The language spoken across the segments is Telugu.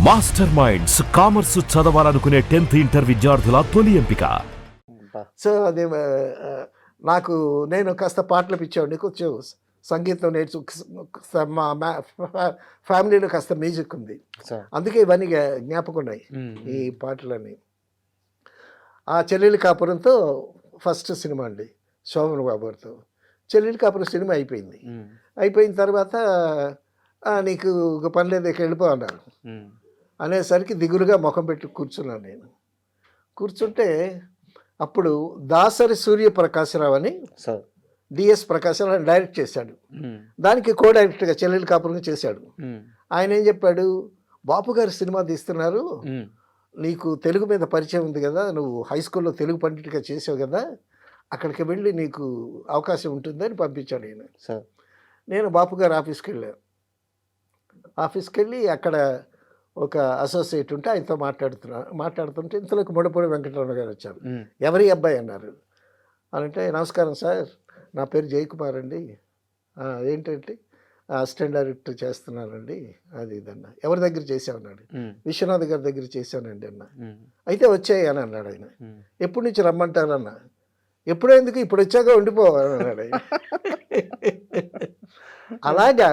మాస్టర్ మైండ్స్ కామర్స్ చదవాలనుకునే 10th ఇంటర్ విద్యార్థుల తొలి ఎంపిక. సో అది నాకు నేను కాస్త పాటలు పిచ్చేవాడిని, కొంచెం సంగీతం నేర్చు, మా ఫ్యామిలీలో కాస్త మ్యూజిక్ ఉంది, అందుకే ఇవన్నీ జ్ఞాపకం ఉన్నాయి ఈ పాటలన్నీ. ఆ చెల్లెలి కాపురంతో ఫస్ట్ సినిమా అండి, శోభన్ బాబు గారితో. చెల్లెలి కాపురం సినిమా అయిపోయింది. అయిపోయిన తర్వాత నీకు ఒక పని లేదు, ఇక వెళ్ళిపో అన్నారు. అనేసరికి దిగులుగా ముఖం పెట్టి కూర్చున్నాను. నేను కూర్చుంటే అప్పుడు దాసరి సూర్యప్రకాశరావు అని డిఎస్ ప్రకాశరావు డైరెక్ట్ చేశాడు. దానికి కో డైరెక్టర్గా చెల్లెలి కాపురంగా చేశాడు. ఆయన ఏం చెప్పాడు, బాపు గారు సినిమా తీస్తున్నారు, నీకు తెలుగు మీద పరిచయం ఉంది కదా, నువ్వు హై స్కూల్లో తెలుగు పండిట్గా చేసావు కదా, అక్కడికి వెళ్ళి నీకు అవకాశం ఉంటుందని పంపించాడు ఆయన. నేను బాపు గారు ఆఫీస్కి వెళ్ళాను. ఆఫీస్కి వెళ్ళి అక్కడ ఒక అసోసియేట్ ఉంటే ఆయనతో మాట్లాడుతుంటే ఇంతలోకి ముడపూడి వెంకటరమణ గారు వచ్చారు. ఎవరి అబ్బాయి అన్నారు. అంటే నమస్కారం సార్, నా పేరు జయకుమార్ అండి. ఏంటంటే అసిస్టెంట్ డైరెక్టర్ చేస్తున్నానండి, అది ఇదన్నా. ఎవరి దగ్గర చేసామన్నాడు. విశ్వనాథ్ గారి దగ్గర చేశానండి అన్న. అయితే వచ్చాయి అని అన్నాడు ఆయన. ఎప్పటి నుంచి రమ్మంటారన్న. ఎప్పుడో ఎందుకు, ఇప్పుడు వచ్చాక ఉండిపోవాలి అన్నాడు ఆయన. అలాగా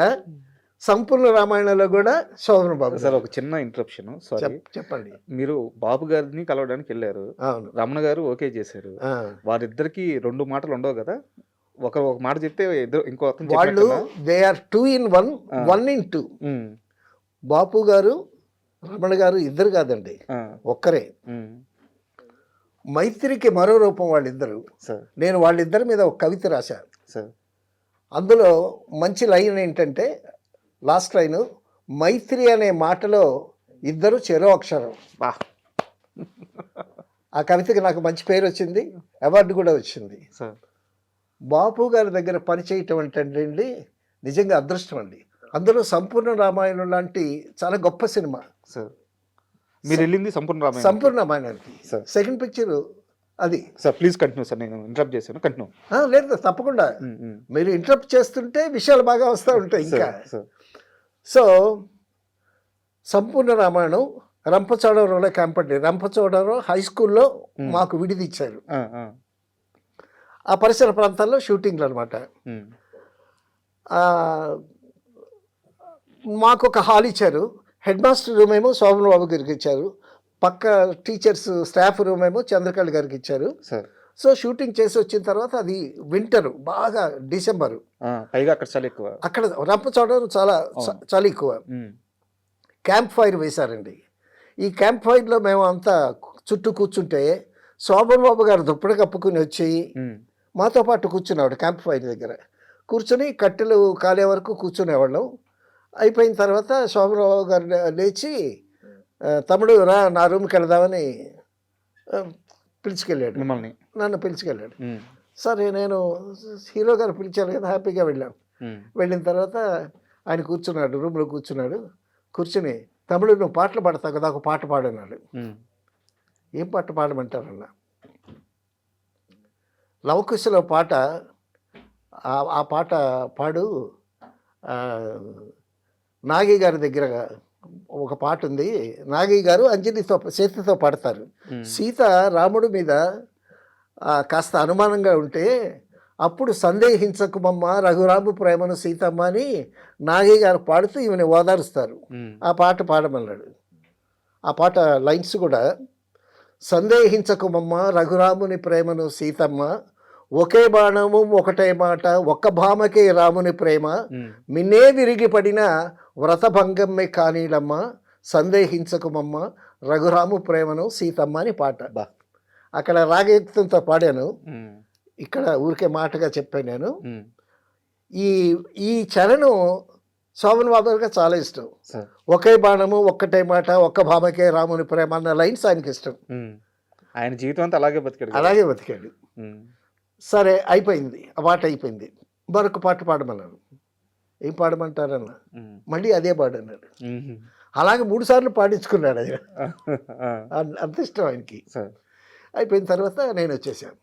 సంపూర్ణ రామాయణంలో కూడా శోభన్ బాబు. సార్ ఒక చిన్న ఇంటరప్షన్, సారీ, చెప్పండి. మీరు బాబు గారిని కలవడానికి వెళ్ళారు, రమణ గారు ఓకే చేశారు, వారిద్దరికి 2 మాటలు ఉండవు కదా, ఒక మాట చెప్తే ఇంకో వాళ్ళు దే ఆర్ 2 in 1, 1 in 2. బాపు గారు రమణ గారు ఇద్దరు కాదండి, ఒక్కరే. మైత్రికి మరో రూపం వాళ్ళిద్దరు. నేను వాళ్ళిద్దరి మీద ఒక కవిత రాశాను. అందులో మంచి లైన్ ఏంటంటే, లాస్ట్ లైన్, మైత్రి అనే మాటలో ఇద్దరు చెరో అక్షరం. ఆ కవితకి నాకు మంచి పేరు వచ్చింది, అవార్డు కూడా వచ్చింది. బాపు గారి దగ్గర పనిచేయటం అంటే నిజంగా అదృష్టం అండి. అందులో సంపూర్ణ రామాయణం లాంటి చాలా గొప్ప సినిమా. మీరు వెళ్ళింది సంపూర్ణ రామాయణానికి. సెకండ్ పిక్చర్ అది. సార్ ప్లీజ్ కంటిన్యూ సార్, నేను ఇంటరప్ట్ చేశాను, కంటిన్యూ. లేదు తప్పకుండా, మీరు ఇంటరప్ట్ చేస్తుంటే విషయాలు బాగా వస్తూ ఉంటాయి ఇంకా. సో సంపూర్ణ రామాయణం రంపచోడవరంలో క్యాంప్ అండి. రంపచోడవరం హై స్కూల్లో మాకు విడిది ఇచ్చారు. ఆ పరిసర ప్రాంతాల్లో షూటింగ్లు అనమాట. మాకు ఒక హాల్ ఇచ్చారు. హెడ్ మాస్టర్ రూమ్ ఏమో శోభన్ బాబు గారికి ఇచ్చారు, పక్క టీచర్స్ స్టాఫ్ రూమ్ ఏమో చంద్రకళ గారికి ఇచ్చారు. సో షూటింగ్ చేసి వచ్చిన తర్వాత అది వింటర్, బాగా డిసెంబరు, పైగా అక్కడ చలి ఎక్కువ. అక్కడ రంపచోడవరం చాలా చలి ఎక్కువ. క్యాంప్ ఫైర్ వేశారండి. ఈ క్యాంప్ ఫైర్లో మేము అంతా చుట్టూ కూర్చుంటే శోభన్ బాబు గారు దుప్పటి కప్పుకుని వచ్చి మాతో పాటు కూర్చునేవాడు. క్యాంప్ ఫైర్ దగ్గర కూర్చొని కట్టెలు కాలే వరకు కూర్చునేవాళ్ళం. అయిపోయిన తర్వాత శోభన్ బాబు గారు లేచి, తమ్ముడు రా నా రూమ్కి వెళదామని పిలుచుకెళ్ళాడు. నన్ను పిలుచుకెళ్ళాడు. సరే, నేను హీరో గారు పిలిచాను కదా, హ్యాపీగా వెళ్ళాం. వెళ్ళిన తర్వాత ఆయన కూర్చున్నాడు, రూమ్లో కూర్చున్నాడు. కూర్చుని, తమ్ముడు నువ్వు పాటలు పాడతావు కదా, ఒక పాట పాడన్నాడు. ఏం పాట పాడమంటారన్నా. లవకుశలో పాట, ఆ పాట పాడు. నాగి గారి దగ్గర ఒక పాట ఉంది, నాగి గారు అంజలితో సీతతో పాడతారు. సీత రాముడి మీద కాస్త అనుమానంగా ఉంటే, అప్పుడు సందేహించకుమమ్మ రఘురాము ప్రేమను సీతమ్మ అని నాగి గారు పాడుతూ ఈమెను ఓదారుస్తారు. ఆ పాట పాడమన్నాడు. ఆ పాట లైన్స్ కూడా, సందేహించకుమమ్మ రఘురాముని ప్రేమను సీతమ్మ, ఒకే బాణము ఒకటే మాట, ఒక్క భామకే రాముని ప్రేమ, మిన్నే విరిగి పడిన వ్రతభంగమ్మే కానీలమ్మ, సందేహించకుమమ్మ రఘురాము ప్రేమను సీతమ్మ అని పాట. అక్కడ రాగయుక్తంతో పాడాను, ఇక్కడ ఊరికే మాటగా చెప్పాను నేను. ఈ చరణం శోభన్ బాబు గారికి చాలా ఇష్టం. ఒకే బాణము ఒక్కటే మాట, ఒక్క భామకే రాముని ప్రేమ అన్న లైన్స్ ఆయనకి ఇష్టం. ఆయన జీవితం అంతా అలాగే బతికాడు. సరే, అయిపోయింది, ఆ పాట అయిపోయింది. మరొక పాట పాడమన్నాను. ఏం పాడమంటారన్న. మళ్ళీ అదే పాడన్నాడు. అలాగే 3 సార్లు పాడించుకున్నాడు ఆయన, అంత ఇష్టం ఆయనకి. అయిపోయిన తర్వాత నేను వచ్చేసాను.